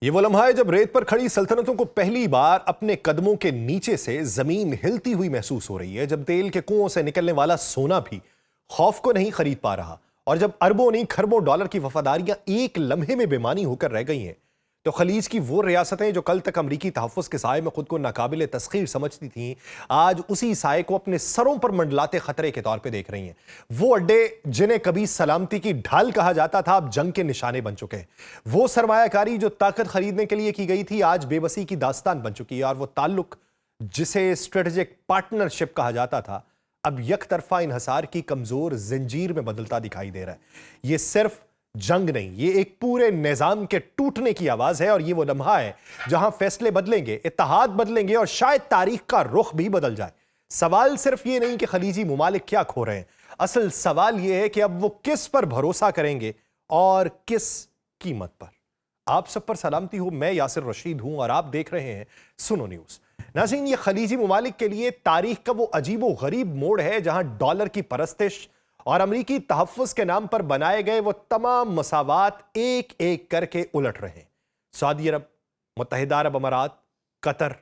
ये वो लम्हा है जब रेत पर खड़ी सल्तनतों को पहली बार अपने कदमों के नीचे से जमीन हिलती हुई महसूस हो रही है। जब तेल के कुओं से निकलने वाला सोना भी खौफ को नहीं खरीद पा रहा और जब अरबों नहीं खरबों डॉलर की वफादारियां एक लम्हे में बेमानी होकर रह गई हैं, तो खलीज की वो रियासतें जो कल तक अमरीकी तहफ़्फ़ुज़ के साए में खुद को नाकाबिले तस्खीर समझती थीं, आज उसी साए को अपने सरों पर मंडलाते खतरे के तौर पे देख रही हैं। वो अड्डे जिन्हें कभी सलामती की ढाल कहा जाता था, अब जंग के निशाने बन चुके हैं। वो सरमायाकारी जो ताकत खरीदने के लिए की गई थी, आज बेबसी की दास्तान बन चुकी है। और वो ताल्लुक जिसे स्ट्रेटेजिक पार्टनरशिप कहा जाता था, अब यकतरफा इन्हसार की कमजोर जंजीर में बदलता दिखाई दे रहा है। ये सिर्फ जंग नहीं, ये एक पूरे निजाम के टूटने की आवाज है। और ये वो लम्हा है जहां फैसले बदलेंगे, इत्तेहाद बदलेंगे और शायद तारीख का रुख भी बदल जाए। सवाल सिर्फ ये नहीं कि खलीजी मुमालिक क्या खो रहे हैं, असल सवाल ये है कि अब वो किस पर भरोसा करेंगे और किस कीमत पर। आप सब पर सलामती हो, मैं यासिर रशीद हूं और आप देख रहे हैं सुनो न्यूज। नाज़रीन, ये खलीजी मुमालिक के लिए तारीख का वो अजीबो गरीब मोड़ है जहां डॉलर की परस्तिश और अमरीकी तहफ़्फ़ुज़ के नाम पर बनाए गए वो तमाम मसावात एक एक करके उलट रहे हैं। सऊदी अरब, मुत्तहिदा अरब अमारात, कतर,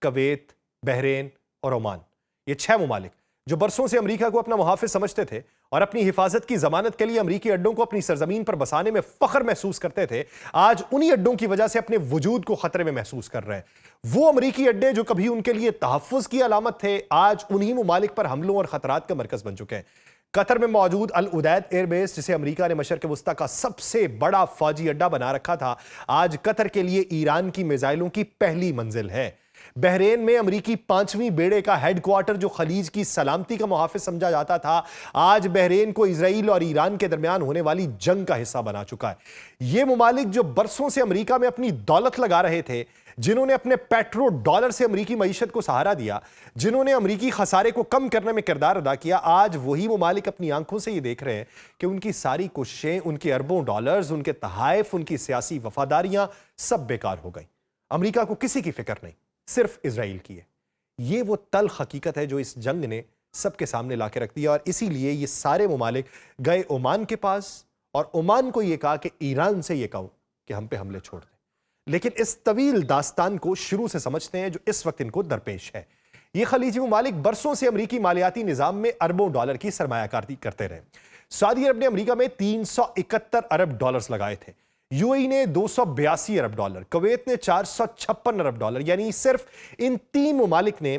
कुवैत, बहरीन और ओमान, ये 6 मुमालिक जो बरसों से अमरीका को अपना मुहाफ़िज़ समझते थे और अपनी हिफाजत की जमानत के लिए अमरीकी अड्डों को अपनी सरजमीन पर बसाने में फख्र महसूस करते थे, आज उन्हीं अड्डों की वजह से अपने वजूद को खतरे में महसूस कर रहे हैं। वो अमरीकी अड्डे जो कभी उनके लिए तहफ़्फ़ुज़ की अलामत थे, आज उन्हीं मुमालिक पर हमलों और खतरात का मरकज बन चुके हैं। कतर में मौजूद अल उदैद एयरबेस, जिसे अमेरिका ने मशरक़ वस्ता का सबसे बड़ा फौजी अड्डा बना रखा था, आज कतर के लिए ईरान की मिसाइलों की पहली मंजिल है। बहरेन में अमरीकी 5वीं बेड़े का हेडक्वार्टर जो खलीज की सलामती का मुहाफिज समझा जाता था, आज बहरेन को इजराइल और ईरान के दरमियान होने वाली जंग का हिस्सा बना चुका है। ये मुमालिक जो बरसों से अमरीका में अपनी दौलत लगा रहे थे, जिन्होंने अपने पेट्रो डॉलर से अमरीकी मईशत को सहारा दिया, जिन्होंने अमरीकी खसारे को कम करने में किरदार अदा किया, आज वही मुमालिक अपनी आंखों से ये देख रहे हैं कि उनकी सारी कोशिशें, उनके अरबों डॉलर्स, उनके तहाइफ, उनकी सियासी वफादारियां सब बेकार हो गई। अमरीका को किसी की फिक्र नहीं, सिर्फ इजराइल की है। ये वो तल्ख हकीकत है जो इस जंग ने सबके सामने लाके रख दिया। और इसीलिए ये सारे मुमालिक गए ओमान के पास और ओमान को ये कहा कि ईरान से ये कहो कि हम पे हमले छोड़ दें। लेकिन इस तवील दास्तान को शुरू से समझते हैं जो इस वक्त इनको दरपेश है। ये खलीजी मुमालिक बरसों से अमरीकी मालियाती निजाम में अरबों डॉलर की सरमायाकारी करते रहे। सऊदी अरब ने अमरीका में 371 अरब डॉलर्स लगाए थे, यूएई ने 282 अरब डॉलर, कुवैत ने 456 अरब डॉलर। यानी सिर्फ इन 3 मुमालिक ने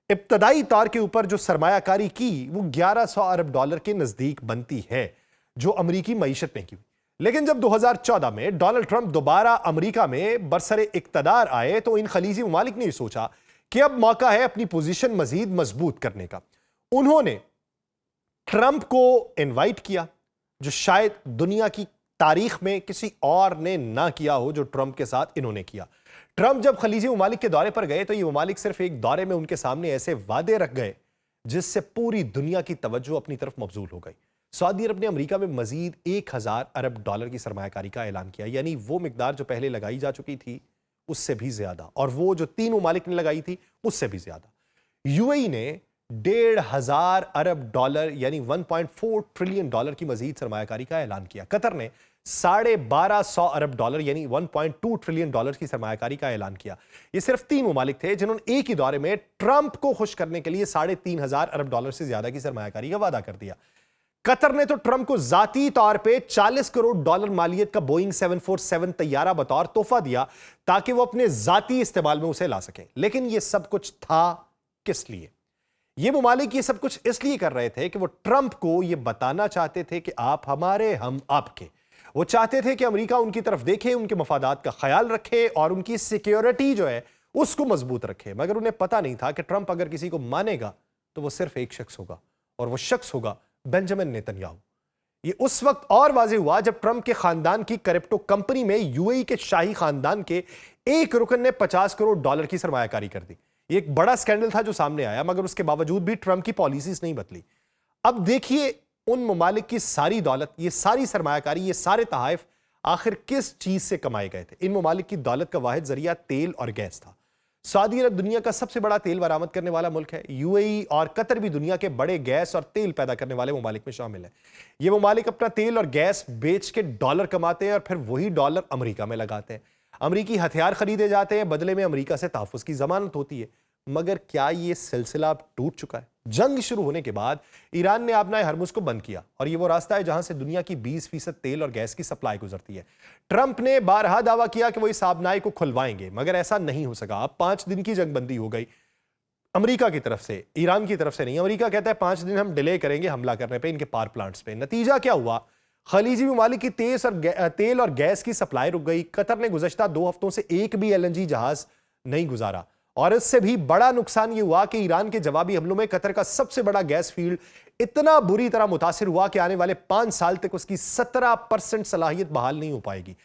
इब्तदाई तौर के ऊपर जो सरमायाकारी की वो 1100 अरब डॉलर के नजदीक बनती है, जो अमरीकी मईशत में की। लेकिन जब 2014 में डोनाल्ड ट्रंप दोबारा अमेरिका में बरसरे इक्तदार आए, तो इन खलीजी मुमालिक ने सोचा कि अब मौका है अपनी पोजीशन मजीद मजबूत करने का। उन्होंने ट्रंप को इनवाइट किया, जो शायद दुनिया की तारीख में किसी और ने ना किया हो जो ट्रंप के साथ इन्होंने किया। ट्रंप जब खलीजी मुमालिक के दौरे पर गए, तो ये मुमालिक सिर्फ एक दौरे में उनके सामने ऐसे वादे रख गए जिससे पूरी दुनिया की तवज्जो अपनी तरफ मबजूल हो गई। सऊदी अरब ने अमेरिका में मजीद 1000 अरब डॉलर की सरमायाकारी का ऐलान किया, यानी वो मिकदार जो पहले लगाई जा चुकी थी उससे भी ज्यादा, और वो जो 3 मुमालिक ने लगाई थी उससे भी ज्यादा। यूएई ने 1500 अरब डॉलर यानी 1.4 ट्रिलियन डॉलर की मजीद सरमायाकारी का ऐलान किया। कतर ने 1250 अरब डॉलर यानी 1.2 ट्रिलियन डॉलर की सरमायाकारी का ऐलान किया। ये सिर्फ 3 मुमालिक थे जिन्होंने एक ही दौरे में ट्रंप को खुश करने के लिए 3500 अरब डॉलर से ज्यादा की सरमायाकारी का वादा कर दिया। कतर ने तो ट्रंप को जाती तौर पे 40 करोड़ डॉलर मालियत का बोइंग 747 तैयारा बतौर तोहफा दिया, ताकि वो अपने जाती इस्तेमाल में उसे ला सकें। लेकिन ये सब कुछ था किस लिए? ये मुमालिक ये सब कुछ इसलिए कर रहे थे कि वो ट्रंप को ये बताना चाहते थे कि आप हमारे, हम आपके। वो चाहते थे कि अमेरिका उनकी तरफ देखे, उनके मफादात का ख्याल रखे और उनकी सिक्योरिटी जो है उसको मजबूत रखे। मगर उन्हें पता नहीं था कि ट्रंप अगर किसी को मानेगा तो वो सिर्फ एक शख्स होगा, और वो शख्स होगा बेंजामिन नेतन्याहू। ये उस वक्त और वाज़ेह हुआ जब ट्रंप के खानदान की क्रिप्टो कंपनी में यूएई के शाही खानदान के एक रुकन ने 50 करोड़ डॉलर की सरमायाकारी कर दी। ये एक बड़ा स्कैंडल था जो सामने आया, मगर उसके बावजूद भी ट्रंप की पॉलिसीज नहीं बदली। अब देखिए उन ममालिक की सारी दौलत, ये सारी सरमायाकारी, ये सारे तहाइफ आखिर किस चीज से कमाए गए थे। इन ममालिक की दौलत का वाहिद जरिया तेल और गैस था। सऊदी अरब दुनिया का सबसे बड़ा तेल बरामद करने वाला मुल्क है। यूएई और कतर भी दुनिया के बड़े गैस और तेल पैदा करने वाले ममालिक में शामिल है। ये ममालिक अपना तेल और गैस बेच के डॉलर कमाते हैं और फिर वही डॉलर अमेरिका में लगाते हैं। अमरीकी हथियार खरीदे जाते हैं, बदले में अमरीका से तहफ़्फ़ुज़ की जमानत होती है। मगर क्या ये सिलसिला अब टूट चुका है? जंग शुरू होने के बाद ईरान ने आबनाए हरमुज को बंद किया और ये वो रास्ता है जहां से दुनिया की 20% तेल और गैस की सप्लाई गुजरती है। ट्रंप ने बारहा दावा किया कि वो इस आबनाए को खुलवाएंगे, मगर ऐसा नहीं हो सका। अब 5 दिन की जंगबंदी हो गई अमेरिका की तरफ से, ईरान की तरफ से नहीं। अमेरिका कहता है 5 दिन हम डिले करेंगे हमला करने पे इनके पावर प्लांट्स पे। नतीजा क्या हुआ? खलीजी ममालिक की तेल और गैस की सप्लाई रुक गई। कतर ने गुज़श्ता 2 हफ्तों से एक भी LNG जहाज नहीं गुजारा और इससे भी बड़ा नुकसान यह हुआ कि ईरान के जवाबी हमलों में कतर का सबसे बड़ा गैस फील्ड इतना बुरी तरह मुतासिर हुआ कि आने वाले 5 साल तक उसकी 17% सलाहियत बहाल नहीं हो पाएगी।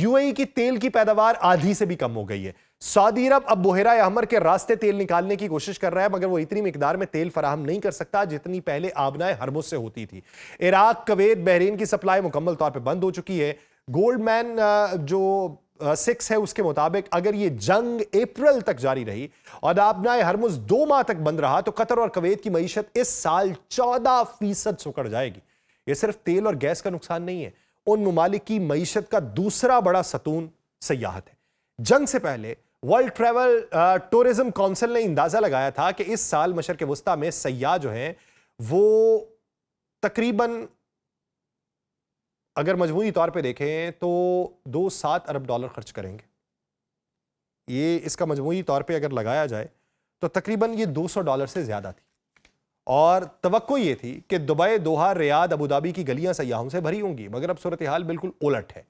UAE की तेल की पैदावार आधी से भी कम हो गई है। सऊदी अरब अब बुहरा अहमर के रास्ते तेल निकालने की कोशिश कर रहा है, मगर वो इतनी मिकदार में तेल फराहम नहीं कर सकता जितनी पहले आबनाए हरमुज से होती थी। इराक, कुवैत, बहरीन की सप्लाई मुकम्मल तौर पर बंद हो चुकी है। गोल्डमैन जो 6 है उसके मुताबिक अगर ये जंग अप्रैल तक जारी रही और आबनाए हरमुज 2 माह तक बंद रहा तो कतर और कुवैत की मईशत इस साल 14% सुकड़ जाएगी। यह सिर्फ तेल और गैस का नुकसान नहीं है, उन ममालिक की मईशत का दूसरा बड़ा सतून सयाहत है। जंग से पहले वर्ल्ड ट्रैवल टूरिज्म काउंसिल ने अंदाजा लगाया था कि इस साल मशरक़ वस्ता में सयाह जो हैं वो तकरीबन अगर मजमूई तौर पे देखें तो 2.7 अरब डॉलर खर्च करेंगे। ये इसका मजमूई तौर पे अगर लगाया जाए तो तकरीबन ये $200 से ज्यादा थी और तवक्को ये थी कि दुबई, दोहा, रियाद, अबू धाबी की गलियां सयाहों से भरी होंगी, मगर अब सूरत हाल बिल्कुल उलट है।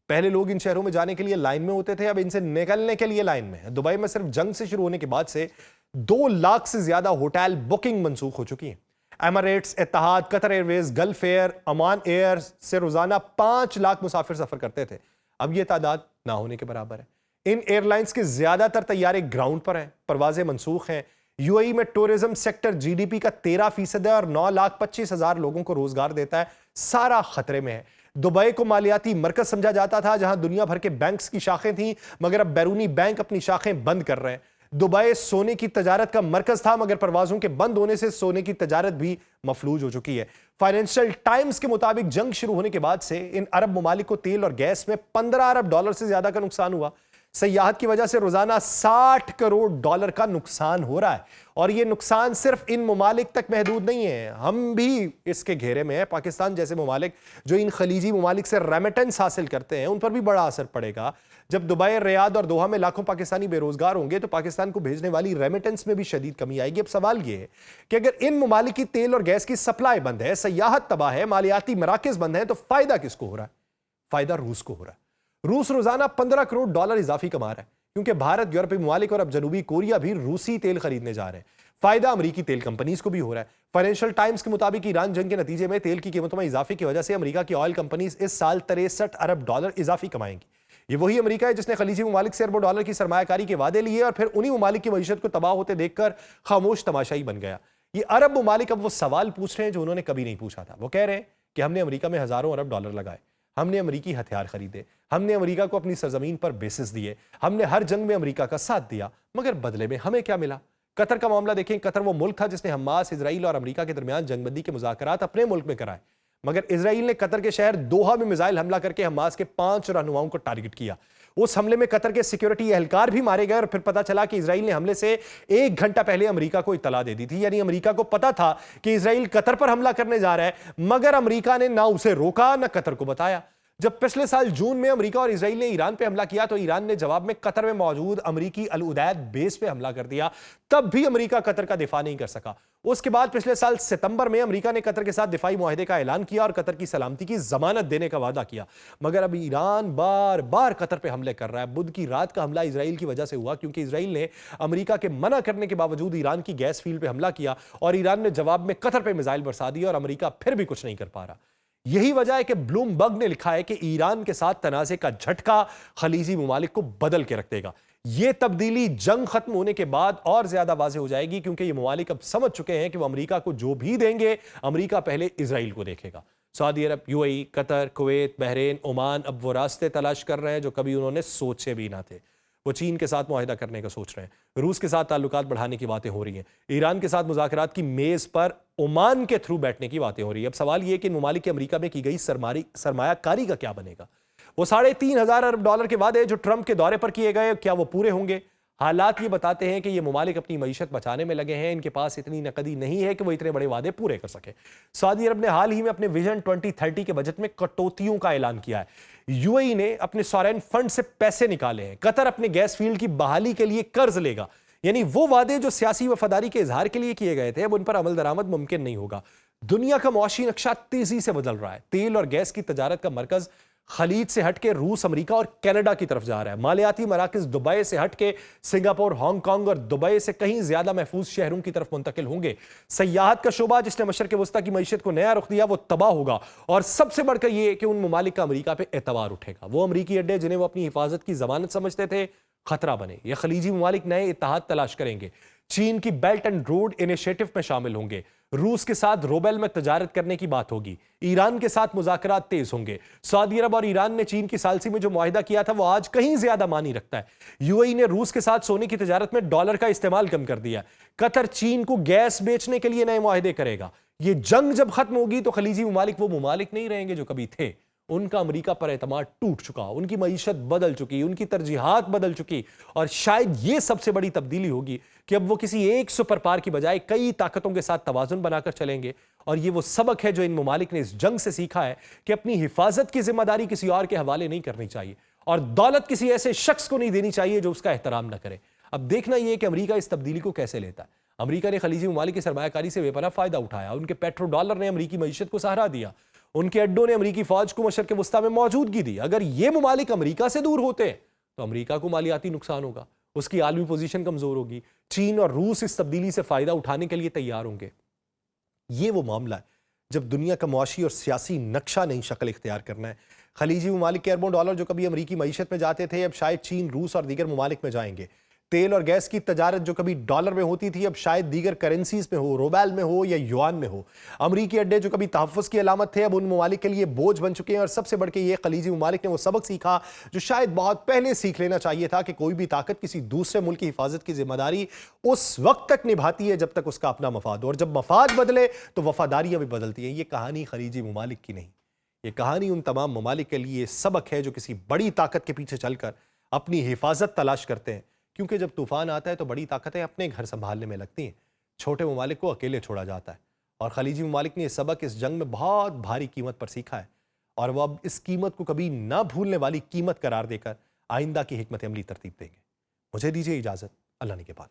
पहले लोग इन शहरों में जाने के लिए लाइन में होते थे, अब इनसे निकलने के लिए लाइन में है। दुबई में सिर्फ जंग से शुरू होने के बाद से 2 लाख से ज्यादा होटल बुकिंग मनसूख हो चुकी है। Emirates, Etihad, Qatar Airways, Gulf Air, Oman Air से रोजाना 5 लाख मुसाफिर सफर करते थे, अब यह तादाद ना होने के बराबर है। इन एयरलाइंस के ज्यादातर तैयारे ग्राउंड पर हैं, परवाजें मनसूख हैं। UAE में टूरिज्म सेक्टर GDP का 13% है और 9,25,000 लोगों को रोजगार देता है। सारा खतरे में है। दुबई को मालियाती मरकज समझा जाता था जहां दुनिया भर के बैंक्स की शाखें थीं, मगर अब बैरूनी बैंक अपनी शाखें बंद कर रहे हैं। दुबई सोने की तजारत का मरकज था, मगर परवाजों के बंद होने से सोने की तजारत भी मफलूज हो चुकी है। फाइनेंशियल टाइम्स के मुताबिक जंग शुरू होने के बाद से इन अरब ममालिक को तेल और गैस में 15 अरब डॉलर से ज्यादा का नुकसान हुआ। सयाहत की वजह से रोजाना 60 करोड़ डॉलर का नुकसान हो रहा है और यह नुकसान सिर्फ इन ममालिक तक महदूद नहीं है, हम भी इसके घेरे में है। पाकिस्तान जैसे ममालिक जो इन खलीजी ममालिक से रेमिटेंस हासिल करते हैं उन पर भी बड़ा असर पड़ेगा। जब दुबई, रियाद और दोहा में लाखों पाकिस्तानी बेरोजगार होंगे तो पाकिस्तान को भेजने वाली रेमिटेंस में भी शदीद कमी आएगी। अब सवाल यह है कि अगर इन ममालिक की तेल और गैस की सप्लाई बंद है, सयाहत तबाह है, मालियाती मराकज बंद है, तो फायदा किसको हो रहा है? फायदा रूस को हो रहा है। रूस रोजाना 15 करोड़ डॉलर इजाफी कमा रहा है क्योंकि भारत, यूरोपीय ममालिक और अब जनूबी कोरिया भी रूसी तेल खरीदने जा रहे हैं। फायदा अमेरिकी तेल कंपनीज को भी हो रहा है। फाइनेंशियल टाइम्स के मुताबिक ईरान जंग के नतीजे में तेल की कीमतों में इजाफे की वजह से अमेरिका की ऑयल कंपनीज इस साल 63 अरब डॉलर इजाफी कमाएंगी। ये वही अमेरिका है जिसने खलीजी ममालिक से अरबों डॉलर की सरमायाकारी के वादे लिए और फिर उन्हीं ममालिक की मईशत को तबाह होते देखकर खामोश तमाशाई बन गया। ये अरब ममालिक अब वो सवाल पूछ रहे हैं जो उन्होंने कभी नहीं पूछा था। वो कह रहे हैं कि हमने अमेरिका में हजारों अरब डॉलर लगाए, हमने अमेरिकी हथियार खरीदे, हमने अमेरिका को अपनी सरजमीन पर बेसिस दिए, हमने हर जंग में अमेरिका का साथ दिया, मगर बदले में हमें क्या मिला? कतर का मामला देखें। कतर वो मुल्क था जिसने हमास, इजराइल और अमेरिका के दरमियान जंगबंदी के मुज़ाकरात अपने मुल्क में कराए, मगर इजराइल ने कतर के शहर दोहा में मिसाइल हमला करके हमास के 5 रहनुमाओं को टारगेट किया। उस हमले में कतर के सिक्योरिटी एहलकार भी मारे गए और फिर पता चला कि इजराइल ने हमले से 1 घंटा पहले अमेरिका को इत्तला दे दी थी। यानी अमेरिका को पता था कि इजराइल कतर पर हमला करने जा रहा है, मगर अमेरिका ने ना उसे रोका ना कतर को बताया। जब पिछले साल जून में अमेरिका और इजराइल ने ईरान पे हमला किया तो ईरान ने जवाब में कतर में मौजूद अमेरिकी अल उदैद बेस पे हमला कर दिया। तब भी अमेरिका कतर का दिफा नहीं कर सका। उसके बाद पिछले साल सितंबर में अमेरिका ने कतर के साथ दिफाई मुआहदे का ऐलान किया और कतर की सलामती की जमानत देने का वादा किया, मगर अब ईरान बार बार कतर पे हमले कर रहा है। बुध की रात का हमला इजराइल की वजह से हुआ क्योंकि इजराइल ने अमेरिका के मना करने के बावजूद ईरान की गैस फील्ड पे हमला किया और ईरान ने जवाब में कतर पे मिसाइल बरसा दिया और अमेरिका फिर भी कुछ नहीं कर पा रहा। यही वजह है कि ब्लूमबर्ग ने लिखा है कि ईरान के साथ तनाज़े का झटका खलीजी ममालिक को बदल के रख देगा। यह तब्दीली जंग खत्म होने के बाद और ज्यादा वाज़ेह हो जाएगी क्योंकि ये ममालिक अब समझ चुके हैं कि वो अमेरिका को जो भी देंगे अमेरिका पहले इजराइल को देखेगा। सऊदी अरब, UAE, Qatar, Kuwait, Bahrain, Oman अब वो रास्ते तलाश कर रहे हैं जो कभी उन्होंने सोचे भी ना थे। वो चीन के साथ मुआहिदा करने का सोच रहे हैं, रूस के साथ ताल्लुकात बढ़ाने की बातें हो रही हैं, ईरान के साथ मुज़ाकरात की मेज़ पर ओमान के थ्रू बैठने की बातें हो रही है। अब सवाल यह कि इन ममालिक की अमेरिका में की गई सरमायाकारी का क्या बनेगा? वो $3,500 के वादे जो ट्रंप के दौरे पर किए गए, क्या वो पूरे होंगे? हालात ये बताते हैं कि ये ममालिक अपनी मईशत बचाने में लगे हैं। इनके पास इतनी नकदी नहीं है कि वो इतने बड़े वादे पूरे कर सके। सऊदी अरब ने हाल ही में अपने विजन 2030 के बजट में कटौतियों का ऐलान किया है। यूएई ने अपने सॉवरेन फंड से पैसे निकाले हैं। कतर अपने गैस फील्ड की बहाली के लिए कर्ज लेगा। यानी वो वादे जो सियासी वफादारी के इजहार के लिए किए गए थे, अब उन पर अमल दरामद मुमकिन नहीं होगा। दुनिया का मुआशी नक्शा तेजी से बदल रहा है। तेल और गैस की तजारत का मरकज खलीज से हटके रूस, अमेरिका और कनाडा की तरफ जा रहा है। मालियाती मराकज दुबई से हटके सिंगापुर, हांगकांग और दुबई से कहीं ज्यादा महफूज शहरों की तरफ मुंतकिल होंगे। सयाहत का शोबा जिसने मशरक वस्ता की मईशत को नया रुख दिया, वो तबाह होगा। और सबसे बढ़कर यह कि उन ममालिक का अमेरिका पे एतबार उठेगा। वो अमरीकी अड्डे जिन्हें वो अपनी हिफाजत की जमानत समझते थे, खतरा बने। ये खलीजी ममालिक नए इत्तेहाद तलाश करेंगे। चीन की बेल्ट एंड रोड इनिशिएटिव में शामिल होंगे। रूस के साथ रोबेल में तजारत करने की बात होगी। ईरान के साथ मुज़ाकरात तेज होंगे। सऊदी अरब और ईरान ने चीन की सालसी में जो मुआहिदा किया था, वो आज कहीं ज्यादा मानी रखता है। यूएई ने रूस के साथ सोने की तजारत में डॉलर का इस्तेमाल कम कर दिया। कतर चीन को गैस बेचने के लिए नए मुआहिदे करेगा। ये जंग जब खत्म होगी तो खलीजी ममालिक वो ममालिक नहीं रहेंगे जो कभी थे। उनका अमेरिका पर एतमाद टूट चुका, उनकी मईशत बदल चुकी, उनकी तरजीहात बदल चुकी। और शायद ये सबसे बड़ी तब्दीली होगी कि अब वो किसी एक सुपर पावर की बजाय कई ताकतों के साथ तवाजुन बनाकर चलेंगे। और ये वो सबक है जो इन ममालिक ने इस जंग से सीखा है कि अपनी हिफाजत की जिम्मेदारी किसी और के हवाले नहीं करनी चाहिए, और दौलत किसी ऐसे शख्स को नहीं देनी चाहिए जो उसका एहतराम न करे। अब देखना यह कि अमेरिका इस तब्दीली को कैसे लेता है। अमेरिका ने खलीजी ममालिक की सरमायाकारी से बेपनाह फायदा उठाया। उनके पेट्रो डॉलर ने अमेरिकी मईशत को सहारा दिया। उनके अड्डों ने अमेरिकी फौज को मशरक़ वस्ता में मौजूदगी दी। अगर ये ममालिक अमेरिका से दूर होते हैं तो अमेरिका को मालियाती नुकसान होगा, उसकी आलमी पोजीशन कमजोर होगी। चीन और रूस इस तब्दीली से फायदा उठाने के लिए तैयार होंगे। ये वो मामला है जब दुनिया का मुआशी और सियासी नक्शा नई शक्ल इख्तियार करना है। खलीजी ममालिक के अरबों डॉलर जो कभी अमेरिकी मईशत में जाते थे, अब शायद चीन, रूस और दीगर ममालिक में जाएंगे। तेल और गैस की तजारत जो कभी डॉलर में होती थी, अब शायद दीगर करेंसीज में हो, रोबेल में हो या युआन में हो। अमरीकी अड्डे जो कभी तहफ़्फ़ुज़ की अलामत थे, अब उन ममालिक के लिए बोझ बन चुके हैं। और सबसे बढ़ के ये खलीजी ममालिक ने वो सबक सीखा जो शायद बहुत पहले सीख लेना चाहिए था कि कोई भी ताकत किसी दूसरे मुल्क की हिफाजत की जिम्मेदारी उस वक्त तक निभाती है जब तक उसका अपना मफाद हो, और जब मफाद बदले तो वफादारियां भी बदलती हैं। ये कहानी खलीजी ममालिक की नहीं, ये कहानी उन तमाम ममालिक के लिए सबक है जो किसी बड़ी ताकत के पीछे चलकर अपनी हिफाजत तलाश करते हैं। क्योंकि जब तूफान आता है तो बड़ी ताकतें अपने घर संभालने में लगती हैं, छोटे ममालिक को अकेले छोड़ा जाता है। और खलीजी ममालिक ने यह सबक इस जंग में बहुत भारी कीमत पर सीखा है, और वह अब इस कीमत को कभी ना भूलने वाली कीमत करार देकर आइंदा की हिकमत अमली तरतीब देंगे। मुझे दीजिए इजाजत, अल्लाह ने के बाद।